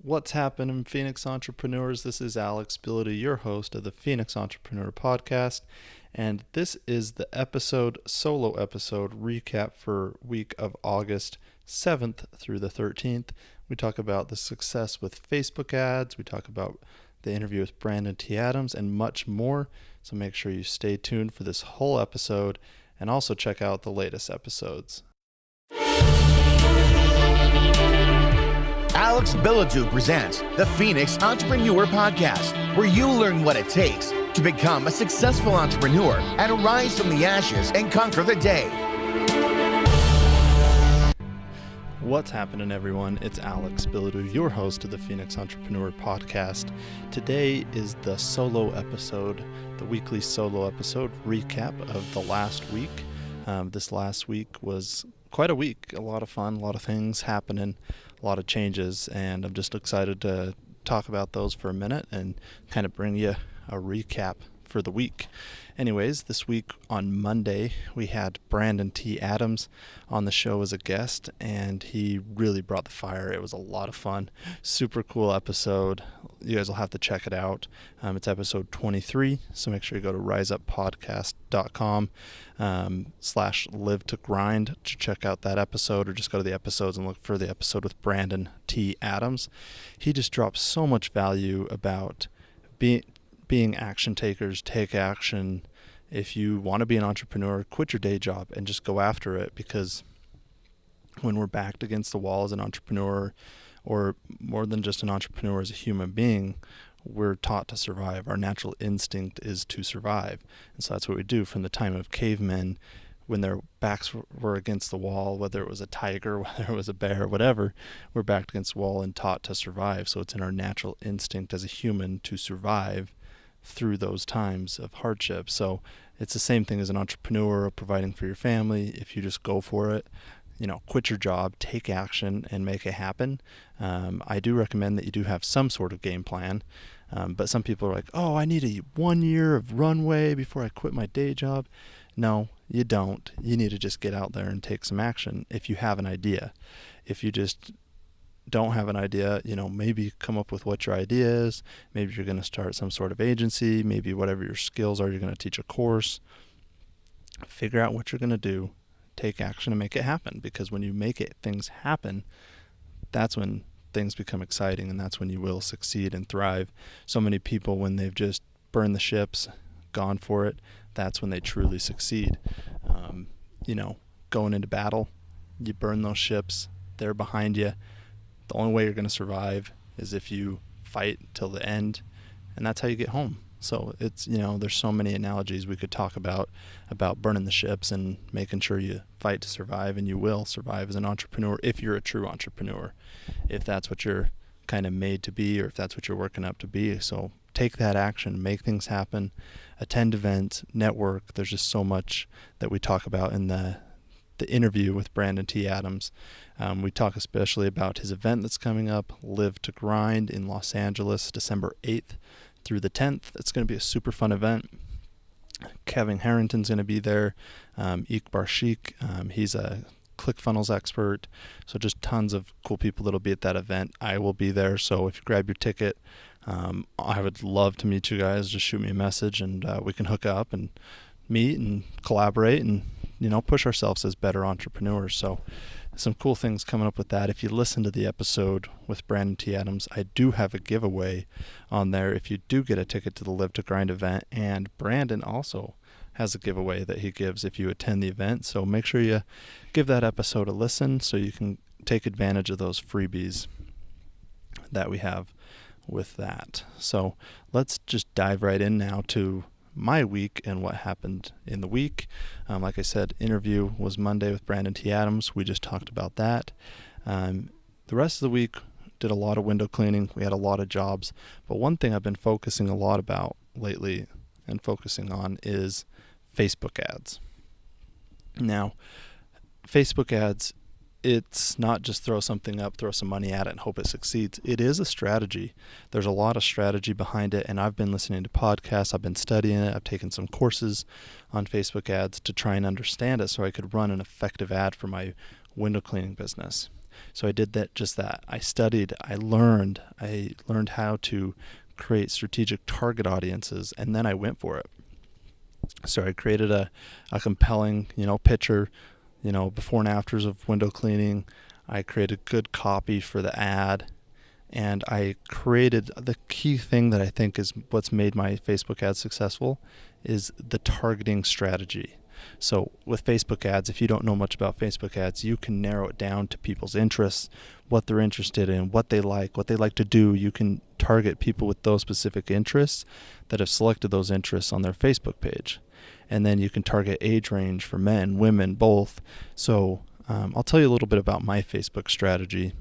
What's happening, Phoenix Entrepreneurs? This is Alex Billity, your host of the Phoenix Entrepreneur Podcast, and this is the solo episode recap for week of August 7th through the 13th. We talk about the success with Facebook ads, we talk about the interview with Brandon T. Adams, and much more, so make sure you stay tuned for this whole episode, and also check out the latest episodes. Alex Billity presents the Phoenix Entrepreneur Podcast, where you learn what it takes to become a successful entrepreneur and rise from the ashes and conquer the day. What's happening, everyone? It's Alex Billity, your host of the Phoenix Entrepreneur Podcast. Today is the solo episode, the weekly solo episode recap of the last week. This last week was quite a week, a lot of fun, a lot of things happening, a lot of changes, and I'm just excited to talk about those for a minute and kind of bring you a recap for the week. Anyways, this week on Monday, we had Brandon T. Adams on the show as a guest, and he really brought the fire. It was a lot of fun. Super cool episode. You guys will have to check it out. It's episode 23, so make sure you go to riseuppodcast.com /live to grind to check out that episode, or just go to the episodes and look for the episode with Brandon T. Adams. He just drops so much value about being action takers. Take action. If you want to be an entrepreneur, quit your day job and just go after it, because when we're backed against the wall as an entrepreneur, or more than just an entrepreneur, as a human being, we're taught to survive. Our natural instinct is to survive. And so that's what we do from the time of cavemen. When their backs were against the wall, whether it was a tiger, whether it was a bear, whatever, we're backed against the wall and taught to survive. So it's in our natural instinct as a human to survive through those times of hardship. So it's the same thing as an entrepreneur, providing for your family. If you just go for it, quit your job, take action, and make it happen. I do recommend that you do have some sort of game plan, but some people are like, I need 1 year of runway before I quit my day job. No, you don't. You need to just get out there and take some action if you have an idea. If you just don't have an idea, maybe come up with what your idea is. Maybe you're going to start some sort of agency. Maybe whatever your skills are, you're going to teach a course. Figure out what you're going to do. Take action and make it happen, because when you make things happen, that's when things become exciting, and that's when you will succeed and thrive. So many people, when they've just burned the ships, gone for it, that's when they truly succeed. Going into battle, you burn those ships, they're behind you. The only way you're going to survive is if you fight till the end, and that's how you get home. So it's, there's so many analogies we could talk about burning the ships and making sure you fight to survive, and you will survive as an entrepreneur if you're a true entrepreneur, if that's what you're kind of made to be, or if that's what you're working up to be. So take that action, make things happen, attend events, network. There's just so much that we talk about in the interview with Brandon T. Adams. We talk especially about his event that's coming up, Live to Grind, in Los Angeles, December 8th through the 10th. It's going to be a super fun event. Kevin Harrington's going to be there. Iqbar Sheikh, he's a ClickFunnels expert. So just tons of cool people that'll be at that event. I will be there. So if you grab your ticket, I would love to meet you guys. Just shoot me a message, and we can hook up and meet and collaborate and push ourselves as better entrepreneurs. So some cool things coming up with that. If you listen to the episode with Brandon T. Adams, I do have a giveaway on there if you do get a ticket to the Live to Grind event, and Brandon also has a giveaway that he gives if you attend the event. So make sure you give that episode a listen so you can take advantage of those freebies that we have with that. So let's just dive right in now to my week and what happened in the week. Like I said, interview was Monday with Brandon T. Adams. We just talked about that. The rest of the week, did a lot of window cleaning. We had a lot of jobs. But one thing I've been focusing a lot about lately and focusing on is Facebook ads. Now, Facebook ads, it's not just throw something up, throw some money at it and hope it succeeds. It is a strategy. There's a lot of strategy behind it, and I've been listening to podcasts, I've been studying it, I've taken some courses on Facebook ads to try and understand it so I could run an effective ad for my window cleaning business. So I did that. I studied, I learned how to create strategic target audiences, and then I went for it. So I created a compelling, picture, before and afters of window cleaning. I created good copy for the ad, and I created the key thing that I think is what's made my Facebook ads successful is the targeting strategy. So with Facebook ads, if you don't know much about Facebook ads, you can narrow it down to people's interests, what they're interested in, what they like to do. You can target people with those specific interests that have selected those interests on their Facebook page. And then you can target age range for men, women, both. So I'll tell you a little bit about my Facebook strategy.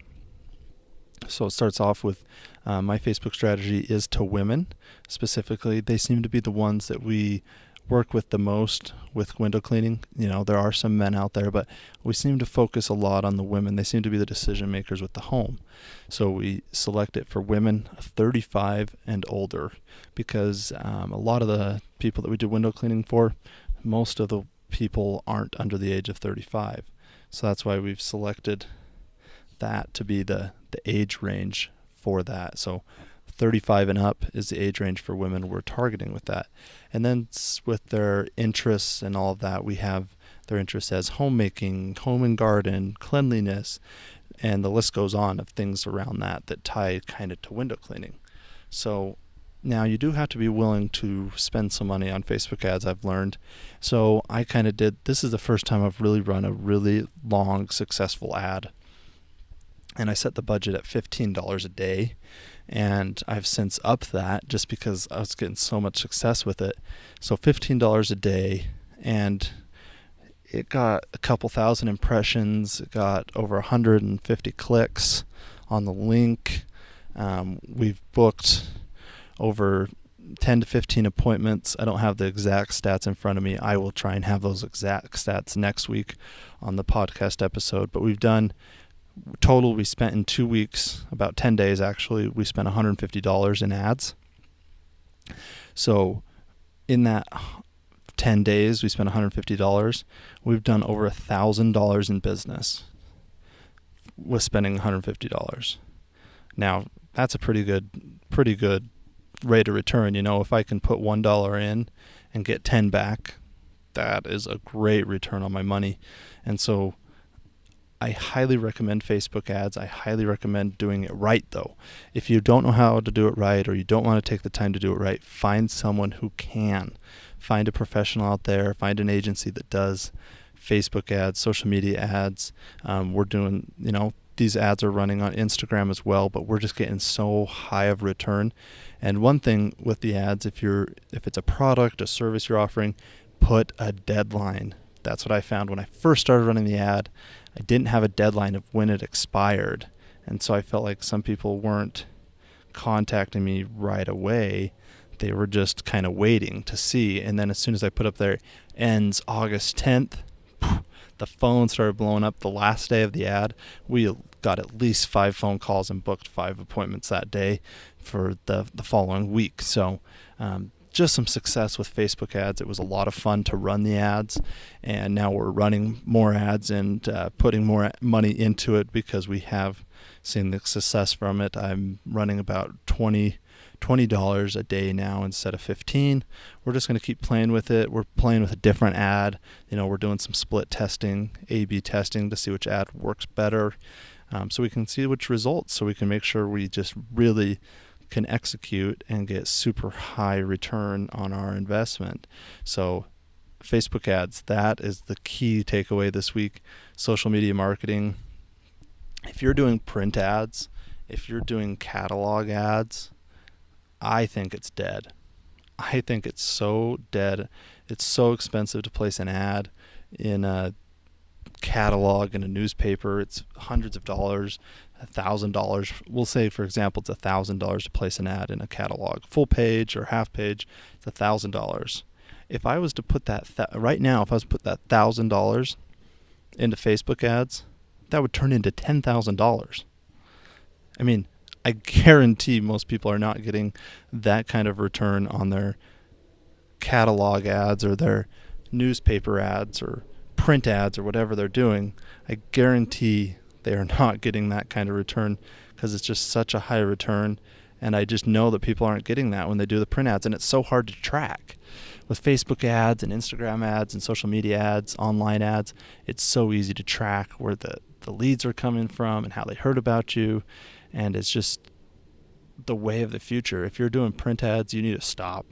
So it starts off with my Facebook strategy is to women specifically. They seem to be the ones that we work with the most with window cleaning. There are some men out there, but we seem to focus a lot on the women. They seem to be the decision makers with the home. So we select it for women 35 and older because a lot of the people that we do window cleaning for, most of the people aren't under the age of 35. So that's why we've selected that to be the age range for that. So 35 and up is the age range for women we're targeting with that. And then with their interests and all of that, we have their interests as homemaking, home and garden, cleanliness, and the list goes on of things around that tie kind of to window cleaning. So now you do have to be willing to spend some money on Facebook ads, I've learned. So I kind of this is the first time I've really run a really long, successful ad. And I set the budget at $15 a day. And I've since upped that just because I was getting so much success with it. So $15 a day, and it got a couple thousand impressions. It got over 150 clicks on the link. We've booked over 10 to 15 appointments. I don't have the exact stats in front of me. I will try and have those exact stats next week on the podcast episode. But we've done total, we spent in 2 weeks, about 10 days actually, we spent $150 in ads. So in that 10 days, we spent $150. We've done over $1,000 in business with spending $150. Now, that's a pretty good rate of return. If I can put $1 in and get 10 back, that is a great return on my money. And so I highly recommend Facebook ads. I highly recommend doing it right, though. If you don't know how to do it right, or you don't want to take the time to do it right, find someone who can. Find a professional out there. Find an agency that does Facebook ads, social media ads. We're doing, these ads are running on Instagram as well, but we're just getting so high of return. And one thing with the ads, if it's a product, a service you're offering, put a deadline. That's what I found when I first started running the ad. I didn't have a deadline of when it expired, and so I felt like some people weren't contacting me right away. They were just kind of waiting to see, and then as soon as I put up there, ends August 10th, the phone started blowing up. The last day of the ad, we got at least 5 phone calls and booked 5 appointments that day for the following week. So just some success with Facebook ads. It was a lot of fun to run the ads, and now we're running more ads and putting more money into it because we have seen the success from it. I'm running about $20 a day now instead of $15. We're just going to keep playing with it. We're playing with a different ad. We're doing some split testing, A/B testing to see which ad works better, so we can see which results, so we can make sure we just really can execute and get super high return on our investment. So Facebook ads, that is the key takeaway this week. Social media marketing. If you're doing print ads, if you're doing catalog ads, I think it's dead. I think it's so dead. It's so expensive to place an ad in a catalog in a newspaper. It's hundreds of dollars, $1,000. We'll say, for example, it's $1,000 to place an ad in a catalog, full page or half page. It's $1,000. If I was to put that right now, if I was to put that $1,000 into Facebook ads, that would turn into $10,000. I mean, I guarantee most people are not getting that kind of return on their catalog ads or their newspaper ads or print ads or whatever they're doing. I guarantee They are not getting that kind of return because it's just such a high return. And I just know that people aren't getting that when they do the print ads. And it's so hard to track. With Facebook ads and Instagram ads and social media ads, online ads, it's so easy to track where the leads are coming from and how they heard about you. And it's just the way of the future. If you're doing print ads, you need to stop.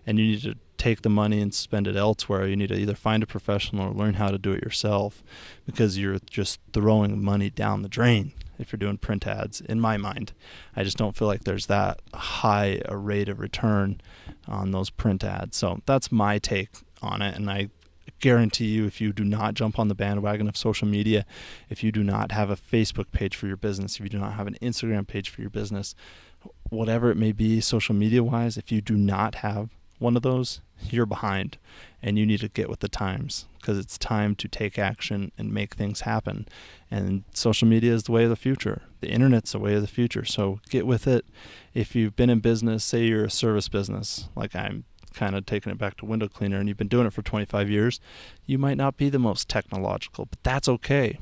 And you need to take the money and spend it elsewhere. You need to either find a professional or learn how to do it yourself, because you're just throwing money down the drain if you're doing print ads, in my mind. I just don't feel like there's that high a rate of return on those print ads. So that's my take on it. And I guarantee you, if you do not jump on the bandwagon of social media, if you do not have a Facebook page for your business, if you do not have an Instagram page for your business, whatever it may be social media wise, if you do not have one of those, you're behind, and you need to get with the times, because it's time to take action and make things happen. And social media is the way of the future. The internet's the way of the future. So get with it. If you've been in business, say you're a service business, like I'm kind of taking it back to window cleaner, and you've been doing it for 25 years, you might not be the most technological, but that's okay.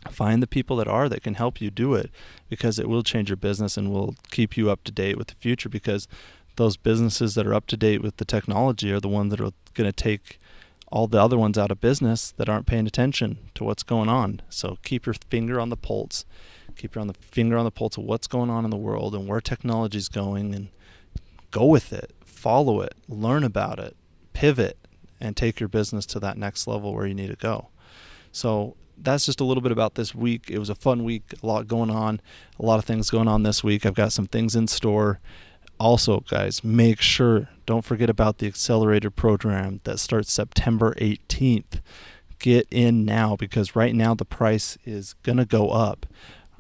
Find the people that can help you do it, because it will change your business and will keep you up to date with the future, because those businesses that are up to date with the technology are the ones that are going to take all the other ones out of business that aren't paying attention to what's going on. So keep your finger on the pulse. Keep your finger on the pulse of what's going on in the world and where technology is going, and go with it, follow it, learn about it, pivot, and take your business to that next level where you need to go. So that's just a little bit about this week. It was a fun week, a lot going on, a lot of things going on this week. I've got some things in store. Also, guys, make sure, don't forget about the accelerator program that starts September 18th. Get in now, because right now the price is going to go up.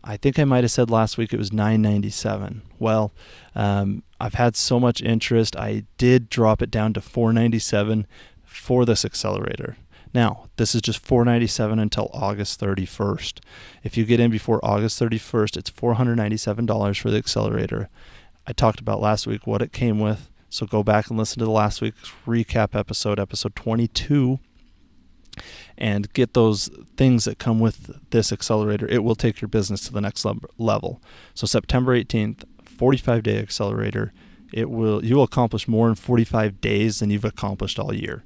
I think I might have said last week it was $9.97. Well, I've had so much interest, I did drop it down to $4.97 for this accelerator. Now, this is just $4.97 until August 31st. If you get in before August 31st, it's $497 for the accelerator. I talked about last week what it came with, so go back and listen to the last week's recap episode 22, and get those things that come with this accelerator. It will take your business to the next level. So September 18th, 45-day accelerator. You will accomplish more in 45 days than you've accomplished all year.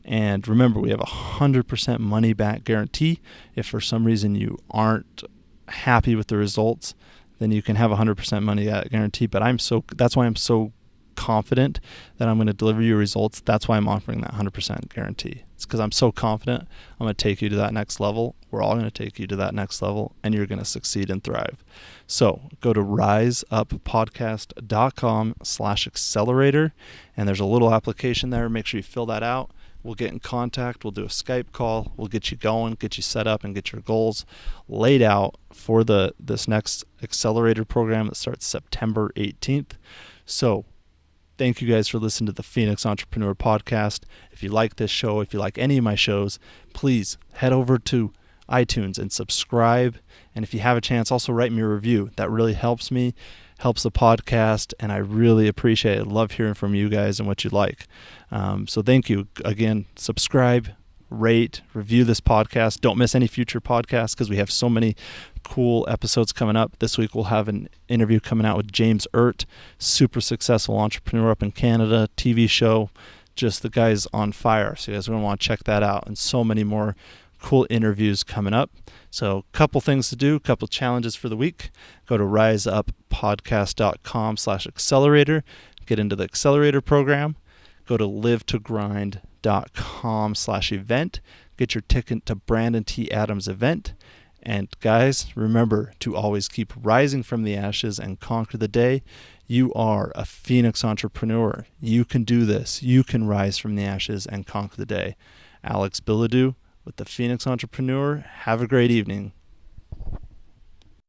And remember, we have a 100% money back guarantee. If for some reason you aren't happy with the results, then you can have 100% money back guarantee. But that's why I'm so confident that I'm going to deliver you results. That's why I'm offering that 100% guarantee. It's because I'm so confident I'm going to take you to that next level. We're all going to take you to that next level, and you're going to succeed and thrive. So go to riseuppodcast.com/accelerator, and there's a little application there. Make sure you fill that out. We'll get in contact. We'll do a Skype call. We'll get you going, get you set up, and get your goals laid out for this next accelerator program that starts September 18th. So thank you guys for listening to the Phoenix Entrepreneur Podcast. If you like this show, if you like any of my shows, please head over to iTunes and subscribe. And if you have a chance, also write me a review. That really helps me, helps the podcast, and I really appreciate it. I love hearing from you guys and what you like. So thank you. Again, subscribe, rate, review this podcast. Don't miss any future podcasts, because we have so many cool episodes coming up. This week we'll have an interview coming out with James Ert, super successful entrepreneur up in Canada, TV show. Just the guy's on fire. So you guys are going to want to check that out, and so many more cool interviews coming up. So a couple things to do, a couple challenges for the week. Go to riseuppodcast.com/accelerator. Get into the accelerator program. Go to livetogrind.com/event. Get your ticket to Brandon T. Adams' event. And guys, remember to always keep rising from the ashes and conquer the day. You are a Phoenix entrepreneur. You can do this. You can rise from the ashes and conquer the day. Alex Bilodeau with the Phoenix Entrepreneur. Have a great evening.